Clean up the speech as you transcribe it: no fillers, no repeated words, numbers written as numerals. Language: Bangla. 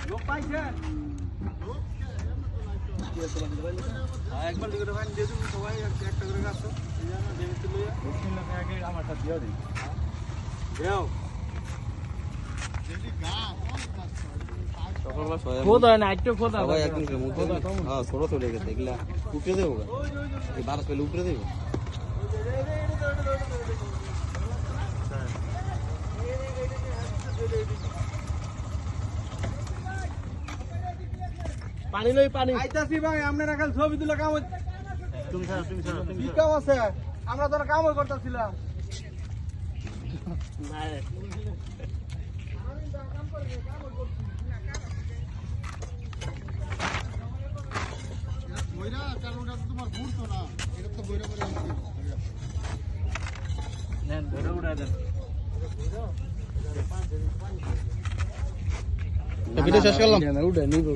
লোক পাইছেন একবার দিকে ভাই দিয়ে দিন সবাই একটা করে গাছ এই জন্য দেবিতে লইয়া 3 লাখ আগে আমারটা দিয়ে দিন দেও যদি গা কোন কাজ সকালবেলা সবাই খোদা না একটু খোদা সবাই একদম মুখে হ্যাঁ ছোট চলে গেছে এগুলা উপরে দেবো এই 12 পেলে উপরে দেবো পানি লই পানি আইতাছি ভাই আপনারা কাল ছবি তুলে কাম তুমি কি কাম আছে আমরা তো কাম করতেছিলাম না বইরা কারণটা তোমার ঘুরতো না এটা তো বইরা বইরা নেন বইরা উড়া দেন ভিডিও শেষ করলাম উড়া নিবো